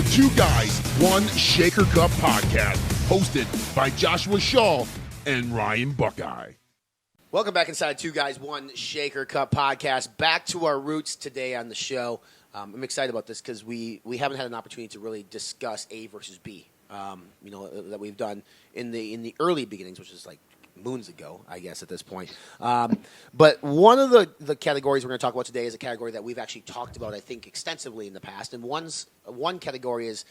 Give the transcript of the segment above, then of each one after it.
the Two Guys, One Shaker Cup podcast, hosted by Joshua Shaw and Ryan Buckeye. Welcome back inside Two Guys, One Shaker Cup podcast. Back to our roots today on the show. I'm excited about this because we haven't had an opportunity to really discuss A versus B, that we've done in the early beginnings, which is like moons ago, I guess, at this point. But one of the categories we're going to talk about today is a category that we've actually talked about, I think, extensively in the past. And one category is,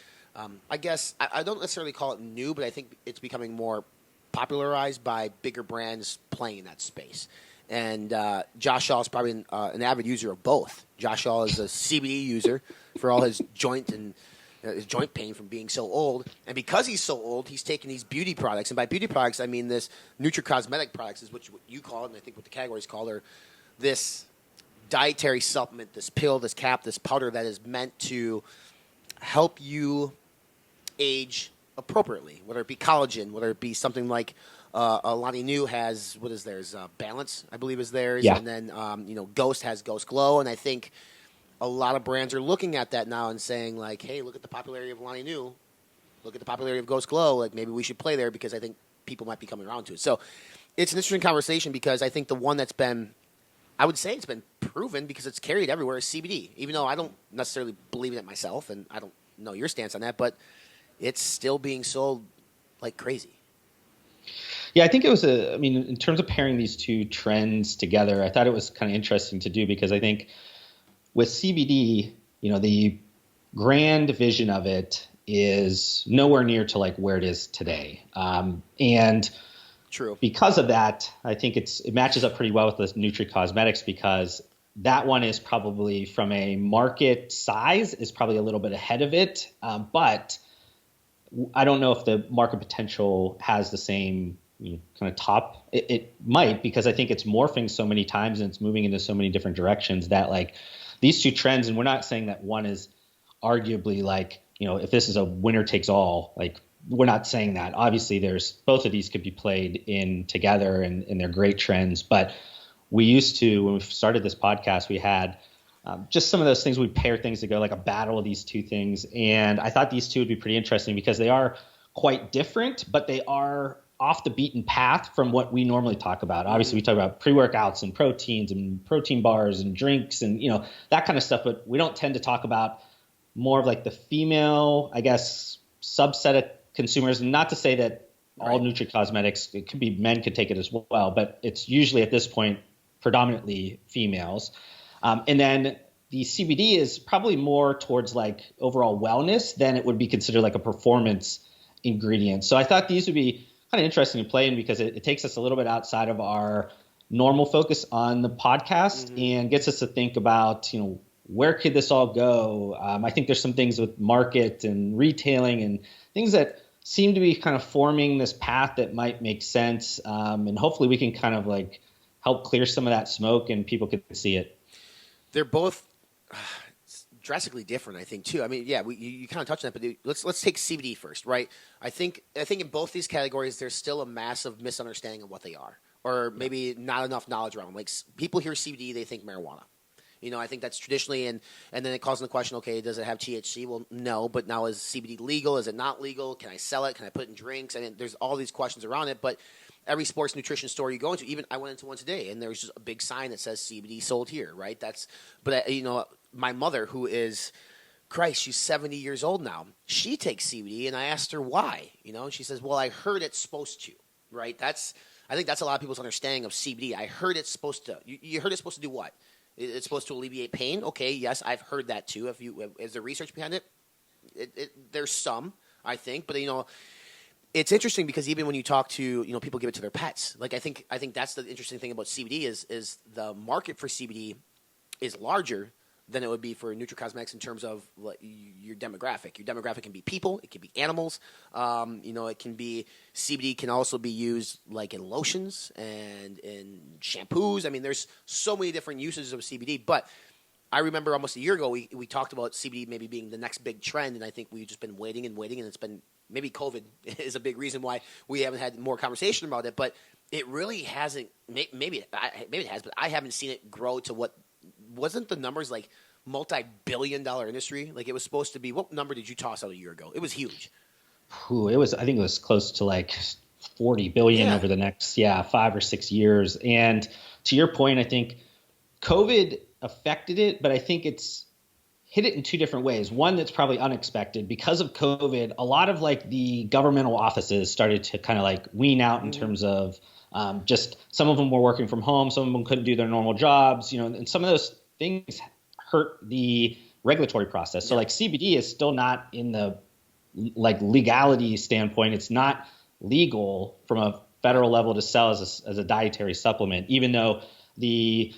I guess, I don't necessarily call it new, but I think it's becoming more popularized by bigger brands playing in that space. And Josh Shaw is probably an avid user of both. Josh Shaw is a CBD user for all his joint pain from being so old. And because he's so old, he's taking these beauty products. And by beauty products, I mean this Nutricosmetics products, is what you call it, and I think what the category is called, are this dietary supplement, this pill, this cap, this powder that is meant to help you age appropriately, whether it be collagen, whether it be something like Lonnie New has, what is theirs? Balance, I believe, is theirs. Yeah. And then, Ghost has Ghost Glow. And I think a lot of brands are looking at that now and saying, like, hey, look at the popularity of Lonnie New. Look at the popularity of Ghost Glow. Like, maybe we should play there because I think people might be coming around to it. So it's an interesting conversation because I think the one that's been, I would say it's been proven because it's carried everywhere is CBD, even though I don't necessarily believe in it myself, and I don't know your stance on that, but it's still being sold like crazy. Yeah, I think it was in terms of pairing these two trends together, I thought it was kind of interesting to do because I think with CBD, the grand vision of it is nowhere near to like where it is today. And true. Because of that, I think it matches up pretty well with the Nutricosmetics because that one is probably from a market size is probably a little bit ahead of it. But I don't know if the market potential has the same kind of top. It might, because I think it's morphing so many times and it's moving into so many different directions that like these two trends, and we're not saying that one is arguably like, if this is a winner takes all, like we're not saying that. Obviously there's both of these could be played in together and they're great trends. But we used to, when we started this podcast, we had just some of those things, we'd pair things together, like a battle of these two things. And I thought these two would be pretty interesting because they are quite different, but they are off the beaten path from what we normally talk about. Obviously, we talk about pre-workouts and proteins and protein bars and drinks and, that kind of stuff. But we don't tend to talk about more of like the female, I guess, subset of consumers. And not to say that all Nutricosmetics, it could be men could take it as well, but it's usually at this point predominantly females. And then the CBD is probably more towards like overall wellness than it would be considered like a performance ingredient. So I thought these would be kind of interesting to play in because it takes us a little bit outside of our normal focus on the podcast and gets us to think about, where could this all go? I think there's some things with market and retailing and things that seem to be kind of forming this path that might make sense. And hopefully we can kind of like help clear some of that smoke and people can see it. They're both drastically different, I think, too. I mean, yeah, you kind of touched on that, but let's take CBD first, right? I think in both these categories, there's still a massive misunderstanding of what they are, or maybe not enough knowledge around them. Like people hear CBD, they think marijuana. I think that's traditionally, and then it calls into question, okay, does it have THC? Well, no, but now is CBD legal? Is it not legal? Can I sell it? Can I put it in drinks? I mean, there's all these questions around it, but every sports nutrition store you go into, even I went into one today, and there's just a big sign that says CBD sold here, right? My mother, who is, she's 70 years old now. She takes CBD, and I asked her why. And she says, well, I heard it's supposed to, right? I think that's a lot of people's understanding of CBD. I heard it's supposed to. You heard it's supposed to do what? It's supposed to alleviate pain? Okay, yes, I've heard that too. Is there research behind it? There's some, I think, but it's interesting because even when you talk to people give it to their pets. Like I think that's the interesting thing about CBD is the market for CBD is larger than it would be for Nutricosmetics in terms of your demographic. Your demographic can be people, it can be animals. It can be CBD can also be used like in lotions and in shampoos. I mean, there's so many different uses of CBD. But I remember almost a year ago we talked about CBD maybe being the next big trend, and I think we've just been waiting, and it's been maybe COVID is a big reason why we haven't had more conversation about it. But it really hasn't. Maybe it has, but I haven't seen it grow to what wasn't the numbers like multi-billion-dollar industry. Like, it was supposed to be. What number did you toss out a year ago? It was huge. I think it was close to like 40 billion over the next 5 or 6 years. And to your point, I think COVID affected it, but I think it's hit it in two different ways. One that's probably unexpected. Because of COVID, a lot of like the governmental offices started to kind of like wean out in terms of just some of them were working from home, some of them couldn't do their normal jobs, and some of those things hurt the regulatory process. So like CBD is still not in the like legality standpoint. It's not legal from a federal level to sell as a dietary supplement, even though the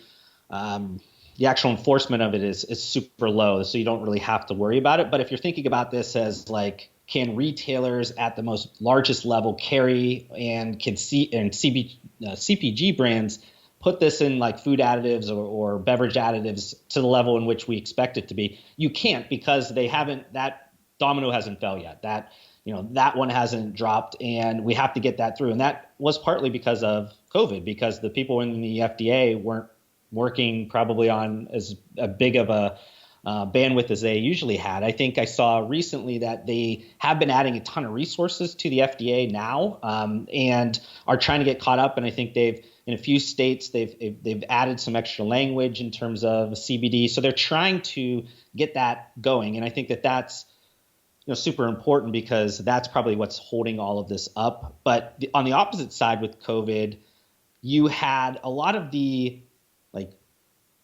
actual enforcement of it is super low, so you don't really have to worry about it. But if you're thinking about this as like, can retailers at the most largest level carry and CPG brands put this in like food additives or beverage additives to the level in which we expect it to be? You can't, because that domino hasn't fell yet. That one hasn't dropped, and we have to get that through. And that was partly because of COVID, because the people in the FDA weren't working probably on as big of a bandwidth as they usually had. I think I saw recently that they have been adding a ton of resources to the FDA now, and are trying to get caught up. And I think in a few states, they've added some extra language in terms of CBD. So they're trying to get that going. And I think that's super important, because that's probably what's holding all of this up. But on the opposite side with COVID, you had a lot of the like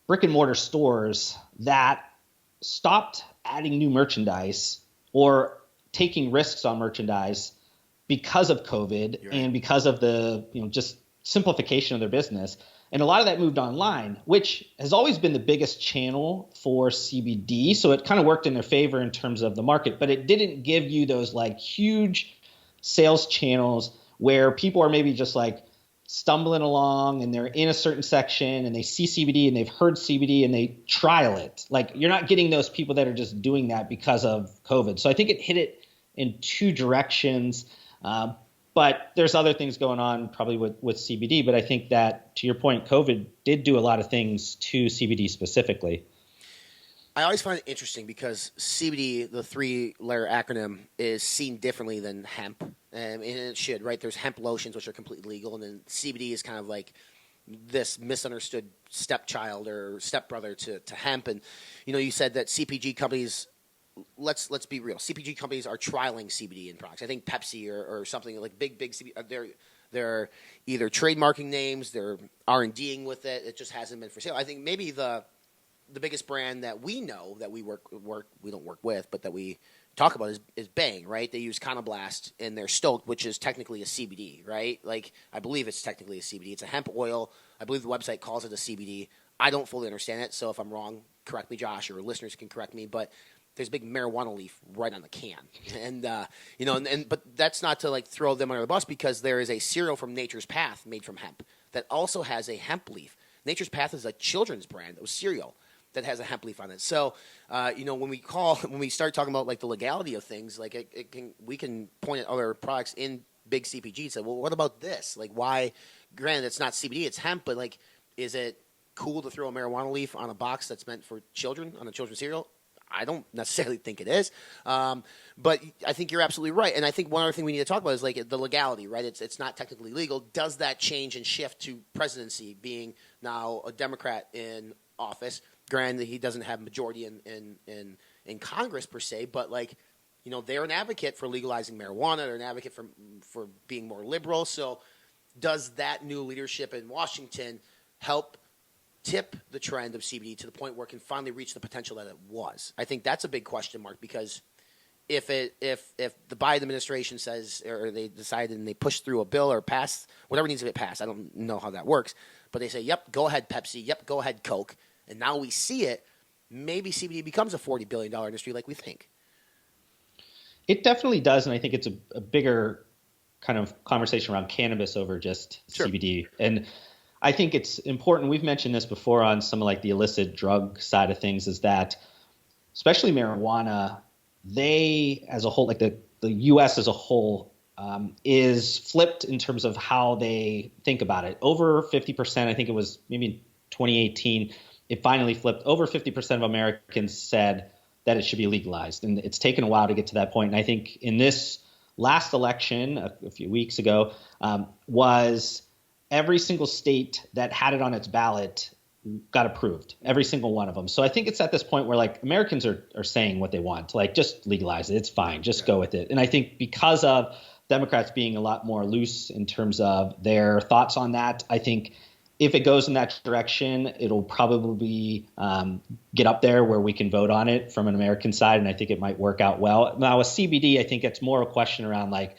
brick and mortar stores that stopped adding new merchandise or taking risks on merchandise because of COVID and because of the just simplification of their business. And a lot of that moved online, which has always been the biggest channel for CBD. So it kind of worked in their favor in terms of the market, but it didn't give you those like huge sales channels where people are maybe just like stumbling along and they're in a certain section and they see CBD and they've heard CBD and they trial it. Like, you're not getting those people that are just doing that because of COVID. So I think it hit it in two directions. But there's other things going on probably with CBD. But I think that, to your point, COVID did do a lot of things to CBD specifically. I always find it interesting because CBD, the 3-letter acronym, is seen differently than hemp. And it should, right? There's hemp lotions, which are completely legal. And then CBD is kind of like this misunderstood stepchild or stepbrother to hemp. And, you said that CPG companies, let's be real, CPG companies are trialing CBD in products. I think Pepsi or something like big CBD, they're either trademarking names, they're R&Ding with it. It just hasn't been for sale. I think maybe the biggest brand that we know that we we don't work with, but that we talk about is Bang, right? They use Conoblast in their Stoke, which is technically a CBD, right? Like, I believe it's technically a CBD. It's a hemp oil. I believe the website calls it a CBD. I don't fully understand it, so if I'm wrong, correct me, Josh, or listeners can correct me, but there's a big marijuana leaf right on the can. And, but that's not to like throw them under the bus, because there is a cereal from Nature's Path made from hemp that also has a hemp leaf. Nature's Path is a children's brand of cereal that has a hemp leaf on it. So, when we start talking about like the legality of things, like we can point at other products in big CPG and say, well, what about this? Like, why? Granted, it's not CBD, it's hemp, but like, is it cool to throw a marijuana leaf on a box that's meant for children on a children's cereal? I don't necessarily think it is, but I think you're absolutely right. And I think one other thing we need to talk about is like the legality, right? It's not technically legal. Does that change and shift to presidency being now a Democrat in office? Granted, he doesn't have majority in Congress per se, but like, they're an advocate for legalizing marijuana. They're an advocate for being more liberal. So does that new leadership in Washington help tip the trend of CBD to the point where it can finally reach the potential that it was? I think that's a big question mark, because if the Biden administration says, or they decide and they push through a bill or pass whatever needs to get passed, I don't know how that works, but they say, yep, go ahead Pepsi, yep, go ahead Coke, and now we see it, maybe CBD becomes a $40 billion industry like we think. It definitely does, and I think it's a bigger kind of conversation around cannabis over just CBD. And I think it's important, we've mentioned this before on some of like the illicit drug side of things, is that especially marijuana, they as a whole, like the U.S. as a whole, is flipped in terms of how they think about it. Over 50%, I think it was maybe in 2018, it finally flipped. Over 50% of Americans said that it should be legalized. And it's taken a while to get to that point. And I think in this last election a few weeks ago was every single state that had it on its ballot got approved, every single one of them. So I think it's at this point where like Americans are saying what they want, like just legalize it. It's fine. Just go with it. And I think because of Democrats being a lot more loose in terms of their thoughts on that, I think if it goes in that direction, it'll probably get up there where we can vote on it from an American side, and I think it might work out well. Now with CBD, I think it's more a question around like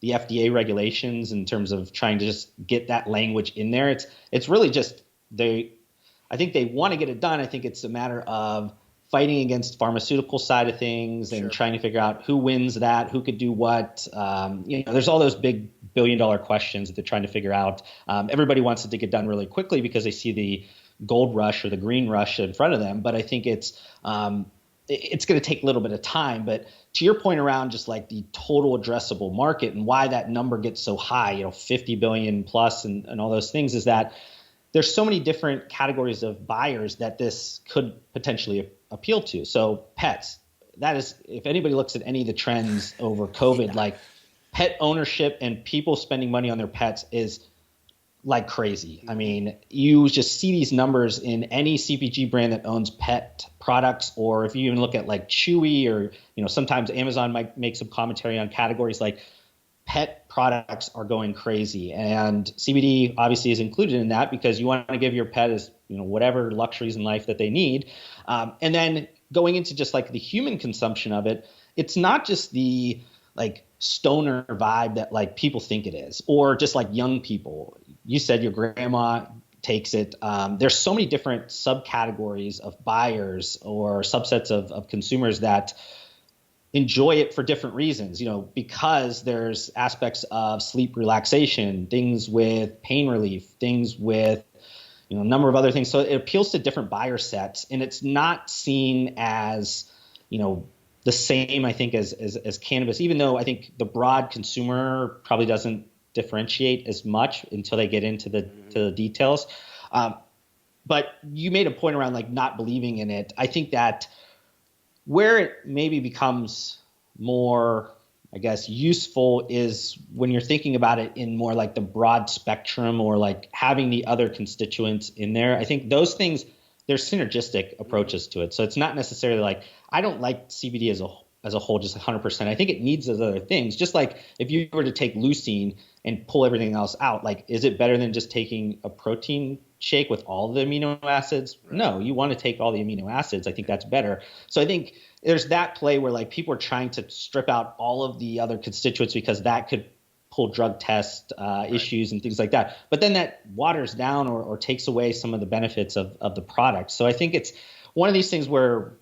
the FDA regulations in terms of trying to just get that language in there. It's really just I think they want to get it done. I think it's a matter of fighting against pharmaceutical side of things and trying to figure out who wins that, who could do what. There's all those big billion-dollar questions that they're trying to figure out. Everybody wants it to get done really quickly because they see the gold rush or the green rush in front of them. But I think it's going to take a little bit of time. But to your point around just like the total addressable market and why that number gets so high, 50 billion plus and all those things, is that there's so many different categories of buyers that this could potentially appeal to. So pets, that is, if anybody looks at any of the trends over COVID, like pet ownership and people spending money on their pets is like crazy. I mean, you just see these numbers in any CPG brand that owns pet products, or if you even look at like Chewy or, sometimes Amazon might make some commentary on categories like pet products are going crazy, and CBD obviously is included in that because you want to give your pet as whatever luxuries in life that they need. And then going into just like the human consumption of it, it's not just the like stoner vibe that like people think it is, or just like young people. You said your grandma takes it. There's so many different subcategories of buyers or subsets of consumers that enjoy it for different reasons, because there's aspects of sleep relaxation, things with pain relief, things with, a number of other things. So it appeals to different buyer sets, and it's not seen as, the same, I think, as cannabis, even though I think the broad consumer probably doesn't differentiate as much until they get into the details. But you made a point around like not believing in it. I think that where it maybe becomes more, I guess, useful is when you're thinking about it in more like the broad spectrum or like having the other constituents in there. I think those things, there's synergistic approaches to it. So it's not necessarily like, I don't like CBD as a whole, just 100%. I think it needs those other things. Just like if you were to take leucine and pull everything else out, like, is it better than just taking a protein shake with all the amino acids? Right. No, you want to take all the amino acids. I think that's better. So I think there's that play where like people are trying to strip out all of the other constituents because that could pull drug test issues and things like that. But then that waters down or takes away some of the benefits of the product. So I think it's one of these things where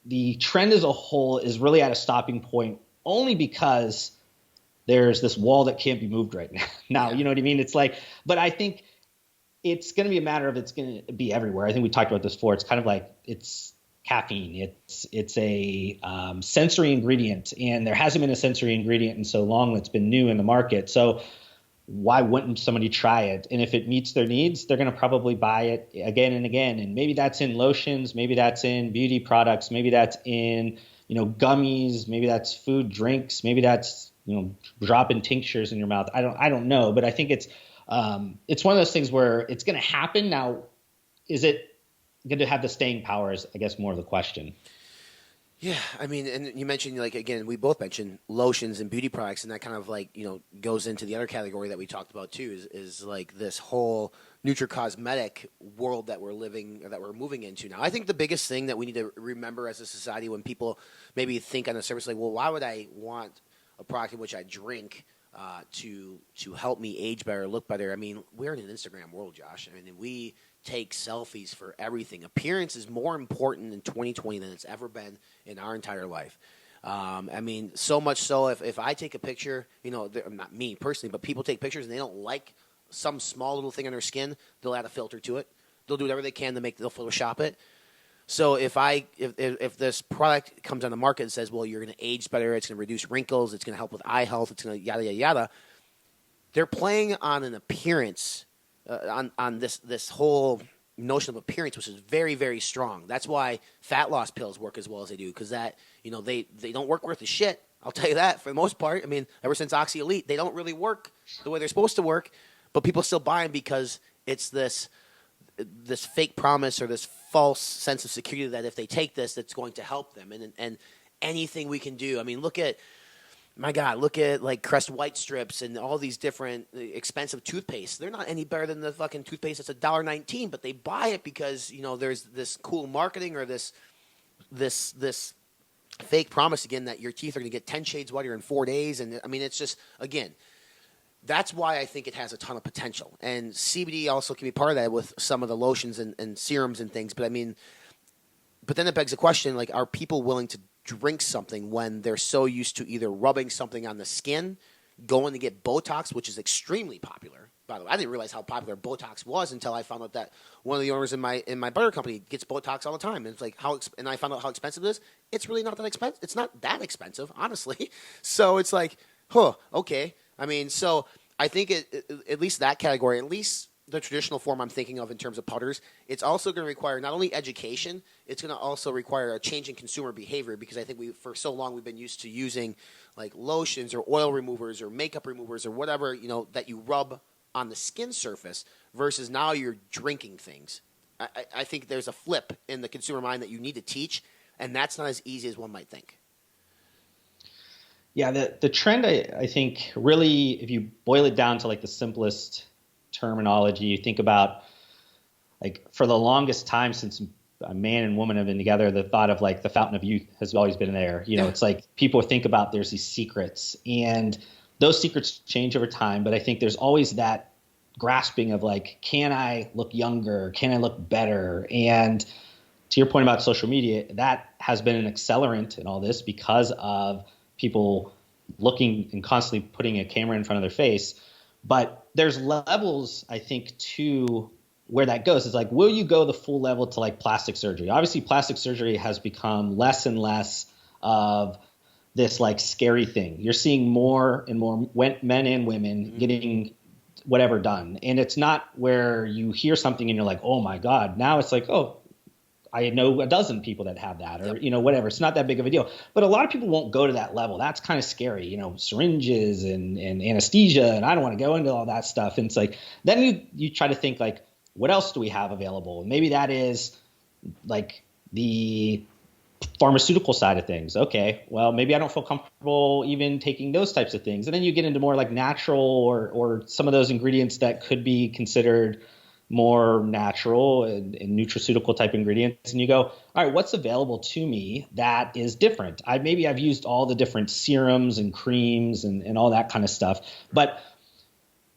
the trend as a whole is really at a stopping point only because there's this wall that can't be moved right now. You know what I mean? It's like, but I think it's going to be a matter of it's going to be everywhere. I think we talked about this before. It's kind of like it's caffeine. It's a sensory ingredient, and there hasn't been a sensory ingredient in so long that's been new in the market. So why wouldn't somebody try it? And if it meets their needs, they're going to probably buy it again and again. And maybe that's in lotions, maybe that's in beauty products, maybe that's in gummies, maybe that's food, drinks, maybe that's dropping tinctures in your mouth. I don't know, but I think it's one of those things where it's going to happen. Now, is it going to have the staying power is, I guess, more of the question. Yeah, I mean, and you mentioned, like, again, we both mentioned lotions and beauty products, and that kind of, like, goes into the other category that we talked about, too, is like this whole Nutricosmetic world that we're moving into now. I think the biggest thing that we need to remember as a society when people maybe think on the surface, like, well, why would I want a product in which I drink to help me age better, look better? I mean, we're in an Instagram world, Josh. I mean, we take selfies for everything. Appearance is more important in 2020 than it's ever been in our entire life. I mean, so much so if I take a picture, not me personally, but people take pictures and they don't like some small little thing on their skin, they'll add a filter to it. They'll do whatever they can they'll Photoshop it. So if this product comes on the market and says, well, you're going to age better, it's going to reduce wrinkles, it's going to help with eye health, it's going to yada, yada, yada, they're playing on an appearance on this whole notion of appearance, which is very, very strong. That's why fat loss pills work as well as they do, because that, they don't work worth a shit. I'll tell you that for the most part. I mean, ever since Oxy Elite, they don't really work the way they're supposed to work, but people still buy them because it's this fake promise or this false sense of security that if they take this, that's going to help them. And anything we can do. I mean, look at like Crest White Strips and all these different expensive toothpaste. They're not any better than the fucking toothpaste that's $1.19, but they buy it because, there's this cool marketing or this fake promise again that your teeth are going to get 10 shades whiter in 4 days. And I mean, it's just, again, that's why I think it has a ton of potential. And CBD also can be part of that with some of the lotions and serums and things. But I mean, but then it begs the question, like, are people willing to drink something when they're so used to either rubbing something on the skin, going to get Botox, which is extremely popular. By the way, I didn't realize how popular Botox was until I found out that one of the owners in my butter company gets Botox all the time. And it's like, and I found out how expensive it is. It's really not that expensive. It's not that expensive, honestly. So it's like, okay. I mean, so I think at least that category, at least the traditional form I'm thinking of in terms of powders, it's also going to require not only education, it's going to also require a change in consumer behavior, because I think for so long we've been used to using like lotions or oil removers or makeup removers or whatever, that you rub on the skin surface versus now you're drinking things. I think there's a flip in the consumer mind that you need to teach, and that's not as easy as one might think. Yeah, the trend, I think, really, if you boil it down to like the simplest terminology, you think about, like, for the longest time since a man and woman have been together, the thought of like the fountain of youth has always been there. It's like people think about there's these secrets, and those secrets change over time. But I think there's always that grasping of like, can I look younger? Can I look better? And to your point about social media, that has been an accelerant in all this because of people looking and constantly putting a camera in front of their face. But there's levels, I think, to where that goes. It's like, will you go the full level to like plastic surgery? Obviously, plastic surgery has become less and less of this like scary thing. You're seeing more and more men and women getting whatever done. And it's not where you hear something and you're like, oh my God. Now it's like, oh, I know a dozen people that have that, or, whatever. It's not that big of a deal. But a lot of people won't go to that level. That's kind of scary, syringes and anesthesia. And I don't want to go into all that stuff. And it's like, then you try to think like, what else do we have available? And maybe that is like the pharmaceutical side of things. Okay, well, maybe I don't feel comfortable even taking those types of things. And then you get into more like natural or some of those ingredients that could be considered more natural and nutraceutical type ingredients, and you go, all right, what's available to me that is different? I've used all the different serums and creams and all that kind of stuff, but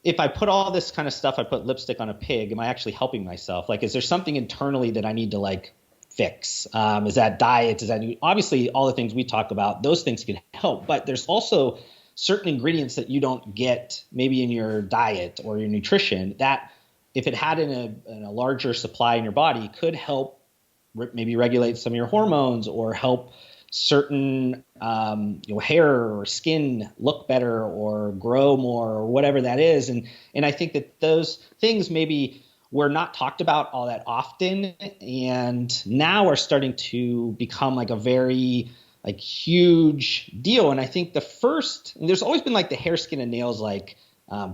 if I put all this kind of stuff, I put lipstick on a pig, am I actually helping myself? Like, is there something internally that I need to like fix? Is that diet? Is that obviously all the things we talk about? Those things can help, but there's also certain ingredients that you don't get maybe in your diet or your nutrition that, if it had in a larger supply in your body, could help maybe regulate some of your hormones or help certain hair or skin look better or grow more or whatever that is. And I think that those things maybe were not talked about all that often, and now are starting to become like a very like huge deal. And I think there's always been like the hair, skin, and nails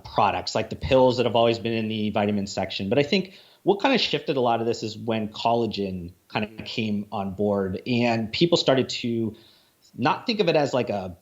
products, like the pills that have always been in the vitamin section. But I think what kind of shifted a lot of this is when collagen kind of came on board, and people started to not think of it as like a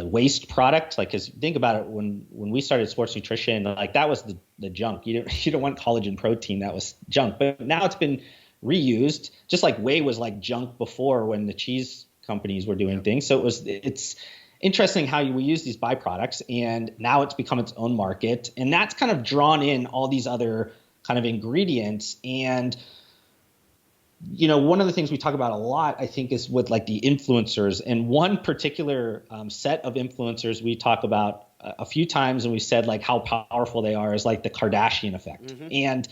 waste product. Like, cause think about it, when we started sports nutrition, like that was the junk. You don't want collagen protein. That was junk, but now it's been reused, just like whey was like junk before when the cheese companies were doing things. So it's interesting how we use these byproducts, and now it's become its own market, and that's kind of drawn in all these other kind of ingredients. And one of the things we talk about a lot, I think, is with like the influencers, and one particular set of influencers we talk about a few times, and we said like how powerful they are, is like the Kardashian effect. And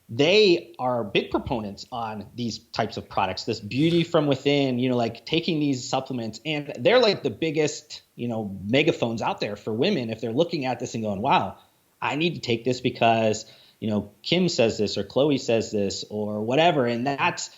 they are big proponents on these types of products, this beauty from within, like taking these supplements, and they're like the biggest, megaphones out there for women if they're looking at this and going, wow, I need to take this because, Kim says this or Chloe says this or whatever. And that's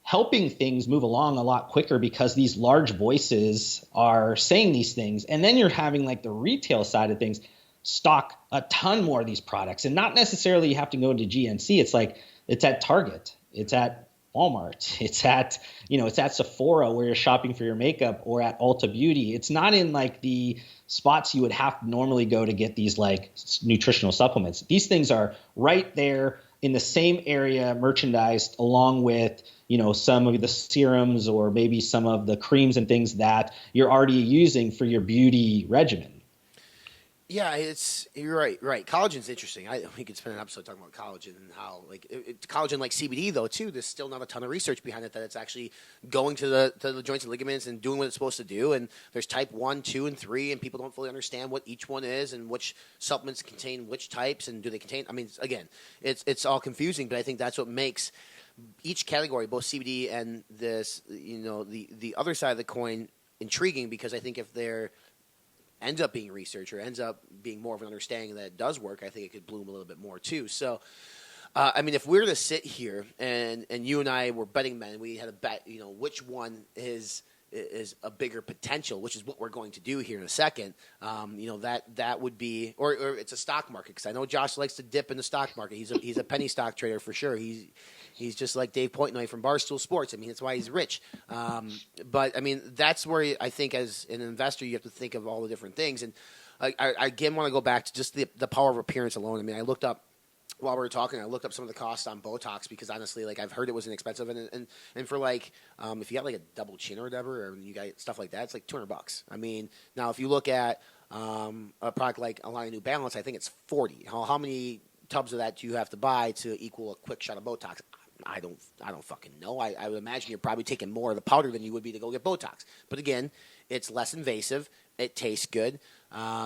helping things move along a lot quicker because these large voices are saying these things. And then you're having like the retail side of things stock a ton more of these products, and not necessarily you have to go into GNC. It's like, it's at Target, it's at Walmart, it's at Sephora where you're shopping for your makeup, or at Ulta Beauty. It's not in like the spots you would have to normally go to get these like nutritional supplements. These things are right there in the same area merchandised along with, some of the serums or maybe some of the creams and things that you're already using for your beauty regimen. Yeah, you're right. Collagen's interesting. We could spend an episode talking about collagen and how collagen, like CBD though too. There's still not a ton of research behind it that it's actually going to the joints and ligaments and doing what it's supposed to do. And there's type 1, 2, and 3, and people don't fully understand what each one is and which supplements contain which types and do they contain. I mean, again, it's all confusing, but I think that's what makes each category, both CBD and this, the other side of the coin, intriguing, because I think if they're ends up being research or ends up being more of an understanding that it does work, I think it could bloom a little bit more too. So, if we're to sit here and you and I were betting men, we had a bet, which one is a bigger potential, which is what we're going to do here in a second. That would be, or it's a stock market, because I know Josh likes to dip in the stock market. He's a penny stock trader for sure. He's just like Dave Portnoy from Barstool Sports. I mean, that's why he's rich. But I mean, that's where I think as an investor, you have to think of all the different things. And I again want to go back to just the power of appearance alone. I mean, I looked up, while we were talking, I looked up some of the costs on Botox, because honestly, like, I've heard it was inexpensive, and for like, if you got like a double chin or whatever, or you got stuff like that, it's like $200. I mean, now if you look at a product like a line of New Balance, I think it's $40. How many tubs of that do you have to buy to equal a quick shot of Botox? I don't fucking know. I would imagine you're probably taking more of the powder than you would be to go get Botox. But again, it's less invasive. It tastes good.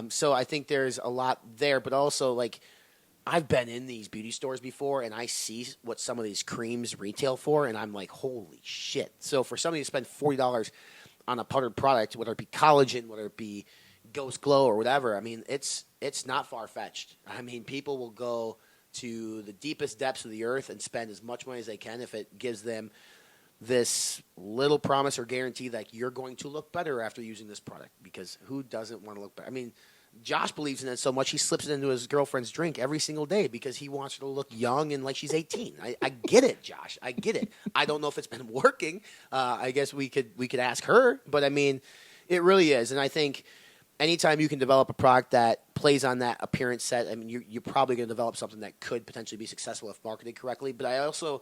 So I think there's a lot there, but also like, I've been in these beauty stores before, and I see what some of these creams retail for, and I'm like, holy shit. So for somebody to spend $40 on a powdered product, whether it be collagen, whether it be Ghost Glow or whatever, I mean, it's not far-fetched. I mean, people will go to the deepest depths of the earth and spend as much money as they can if it gives them this little promise or guarantee that you're going to look better after using this product, because who doesn't want to look better? I mean, Josh believes in it so much he slips it into his girlfriend's drink every single day because he wants her to look young and like she's 18. I get it, Josh. I get it. I don't know if it's been working. I guess we could ask her, but I mean, it really is. And I think anytime you can develop a product that plays on that appearance set, I mean, you're probably going to develop something that could potentially be successful if marketed correctly. But I also,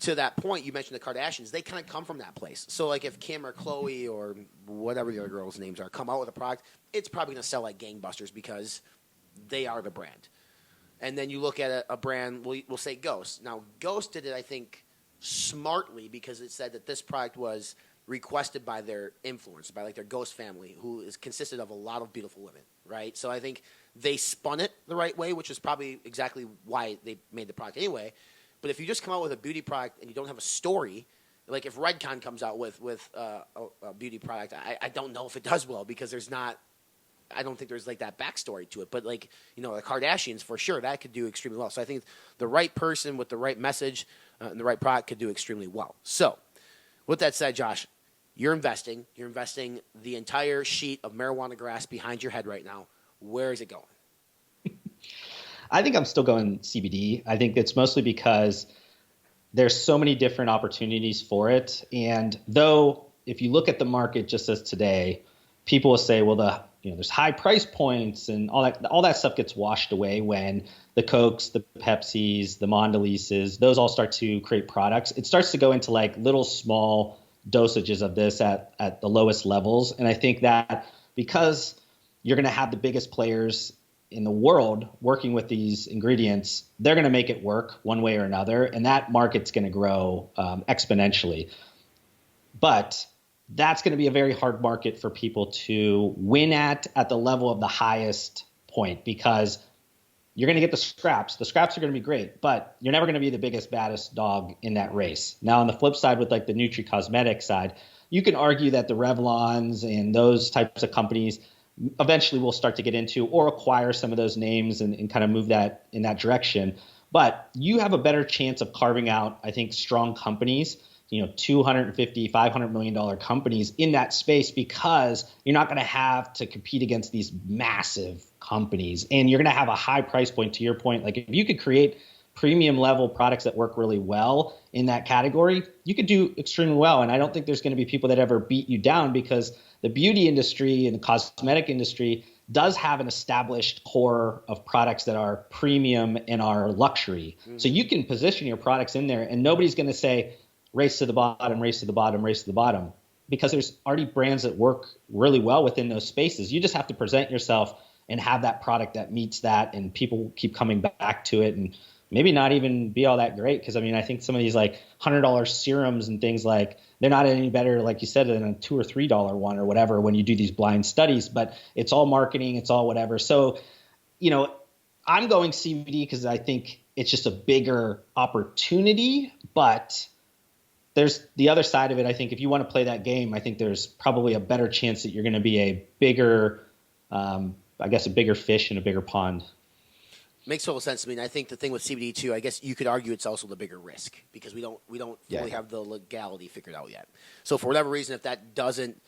to that point, you mentioned the Kardashians. They kind of come from that place. So, like, if Kim or Chloe or whatever the other girls' names are come out with a product, it's probably going to sell like gangbusters because they are the brand. And then you look at a brand, we'll say Ghost. Now, Ghost did it, I think, smartly, because it said that this product was requested by their influence, by like their Ghost family, who is consisted of a lot of beautiful women, right? So I think they spun it the right way, which is probably exactly why they made the product anyway. But if you just come out with a beauty product and you don't have a story, like if Redcon comes out with a beauty product, I don't know if it does well, because there's not, I don't think there's like that backstory to it. But like, the Kardashians, for sure, that could do extremely well. So I think the right person with the right message and the right product could do extremely well. So with that said, Josh, you're investing the entire sheet of marijuana grass behind your head right now. Where is it going? I think I'm still going CBD. I think it's mostly because there's so many different opportunities for it. And though if you look at the market just as today, people will say, well, there's high price points and all that stuff gets washed away when the Cokes, the Pepsis, the Mondeleases, those all start to create products. It starts to go into like little small dosages of this at the lowest levels. And I think that because you're going to have the biggest players in the world working with these ingredients, they're going to make it work one way or another. And that market's going to grow exponentially. But that's going to be a very hard market for people to win at the level of the highest point, because you're going to get the scraps. The scraps are going to be great, but you're never going to be the biggest, baddest dog in that race. Now, on the flip side, with like the Nutricosmetics side, you can argue that the Revlons and those types of companies eventually we'll start to get into or acquire some of those names and kind of move that in that direction. But you have a better chance of carving out, I think, strong companies, $250, $500 million companies in that space, because you're not going to have to compete against these massive companies, and you're going to have a high price point. To your point, like if you could create premium level products that work really well in that category, you could do extremely well. And I don't think there's going to be people that ever beat you down, because the beauty industry and the cosmetic industry does have an established core of products that are premium and are luxury. Mm-hmm. So you can position your products in there and nobody's going to say race to the bottom, race to the bottom, race to the bottom, because there's already brands that work really well within those spaces. You just have to present yourself and have that product that meets that, and people keep coming back to it, and maybe not even be all that great. Because I think some of these like $100 serums and things, like they're not any better, like you said, than a $2 or $3 one or whatever when you do these blind studies. But it's all marketing, it's all whatever. So, I'm going CBD because I think it's just a bigger opportunity. But there's the other side of it. I think if you want to play that game, I think there's probably a better chance that you're going to be a bigger, a bigger fish in a bigger pond. Makes total sense. I think the thing with CBD too, I guess you could argue it's also the bigger risk, because we don't fully have the legality figured out yet. So for whatever reason, if that doesn't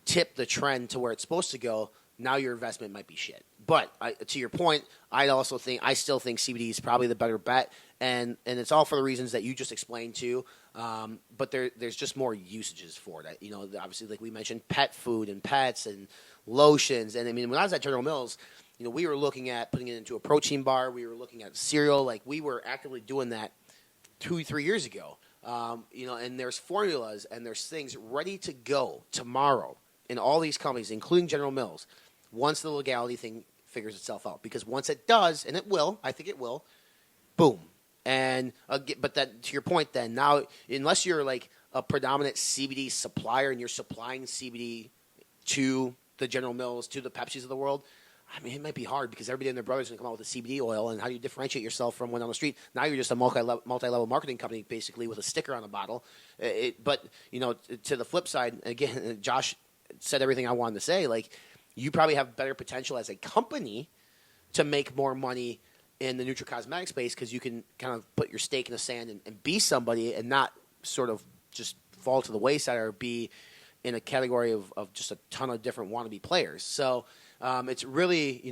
tip the trend to where it's supposed to go, now your investment might be shit. But to your point, I still think CBD is probably the better bet, and it's all for the reasons that you just explained too. But there's just more usages for it. Obviously, like we mentioned, pet food and pets and lotions. And when I was at General Mills, we were looking at putting it into a protein bar. We were looking at cereal. Like, we were actively doing that 2-3 years ago. And there's formulas and there's things ready to go tomorrow in all these companies, including General Mills, once the legality thing figures itself out. Because once it does, and it will, I think it will, boom. And but that, to your point, then now, unless you're like a predominant CBD supplier and you're supplying CBD to the General Mills, to the Pepsis of the world, it might be hard, because everybody and their brother's going to come out with a CBD oil, and how do you differentiate yourself from one on the street? Now you're just a multi-level marketing company, basically, with a sticker on the bottle. But to the flip side, again, Josh said everything I wanted to say. Like, you probably have better potential as a company to make more money in the Nutricosmetics space, because you can kind of put your stake in the sand and be somebody, and not sort of just fall to the wayside or be in a category of just a ton of different wannabe players. So it's really,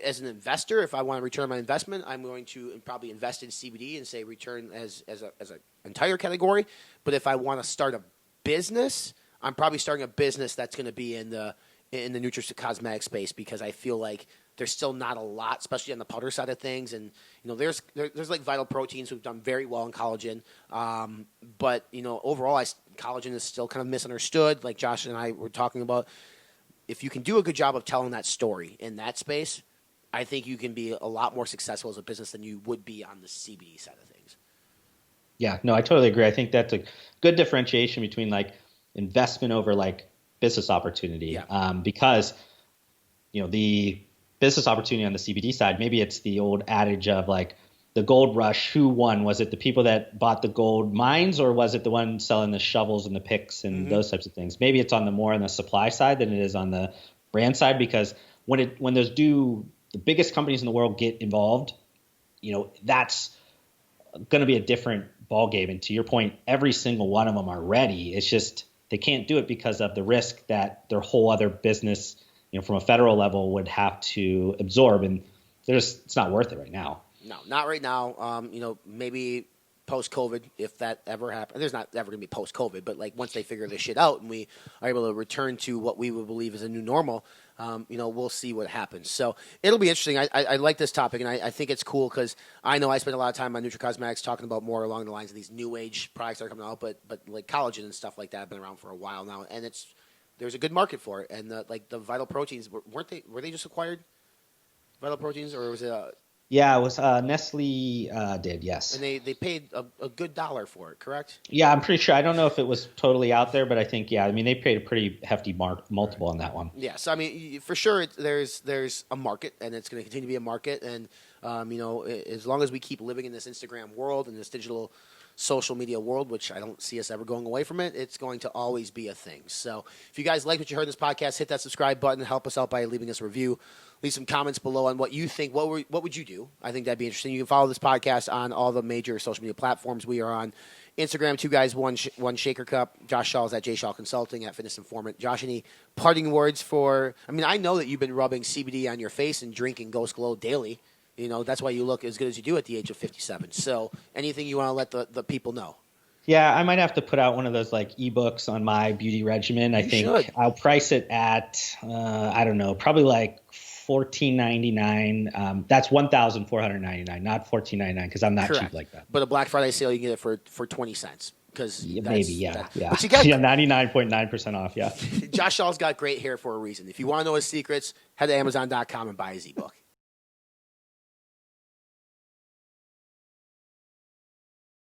as an investor, if I want to return my investment, I'm going to probably invest in CBD and say return as an entire category. But if I want to start a business, I'm probably starting a business that's going to be in the Nutricosmetics space, because I feel like there's still not a lot, especially on the powder side of things. And there's like Vital Proteins who've done very well in collagen, but overall, collagen is still kind of misunderstood. Like Josh and I were talking about, if you can do a good job of telling that story in that space, I think you can be a lot more successful as a business than you would be on the CBD side of things. Yeah, no, I totally agree. I think that's a good differentiation between like investment over like business opportunity. Yeah. Because the business opportunity on the CBD side, maybe it's the old adage of like the gold rush. Who won? Was it the people that bought the gold mines, or was it the one selling the shovels and the picks and those types of things? Maybe it's on the supply side than it is on the brand side, because when the biggest companies in the world get involved, that's going to be a different ball game. And to your point, every single one of them are ready. It's just they can't do it because of the risk that their whole other business, from a federal level, would have to absorb, and it's not worth it right now. No, not right now. Maybe post-COVID, if that ever happens. There's not ever going to be post-COVID, but like once they figure this shit out and we are able to return to what we would believe is a new normal, we'll see what happens. So it'll be interesting. I like this topic, and I think it's cool, because I know I spend a lot of time on Nutricosmetics talking about more along the lines of these new age products that are coming out, but like collagen and stuff like that have been around for a while now, and there's a good market for it. And the Vital Proteins, were they just acquired? Vital Proteins, or was it Yeah, it was Nestle did, yes. And they paid a good dollar for it, correct? Yeah, I'm pretty sure. I don't know if it was totally out there, but I think, yeah. They paid a pretty hefty multiple on that one. Yeah, so for sure there's a market, and it's going to continue to be a market. And As long as we keep living in this Instagram world and this digital social media world, which I don't see us ever going away from it, it's going to always be a thing. So if you guys like what you heard in this podcast, hit that subscribe button. Help us out by leaving us a review. Leave some comments below on what you think. What would you do? I think that'd be interesting. You can follow this podcast on all the major social media platforms. We are on Instagram, 2 Guys, 1 Shaker Cup. Josh Shaw is at J Shaw Consulting, at Fitness Informant. Josh, any parting words for? I mean, I know that you've been rubbing CBD on your face and drinking Ghost Glow daily. That's why you look as good as you do at the age of 57. So anything you want to let the people know? Yeah, I might have to put out one of those like ebooks on my beauty regimen. I think should. I'll price it at, I don't know, probably like $14.99. That's $1,499, not $14.99 because I'm not cheap like that. But a Black Friday sale, you can get it for 20 cents. Maybe, yeah. But you got 99.9% off, yeah. Josh Shaw's got great hair for a reason. If you want to know his secrets, head to Amazon.com and buy his ebook.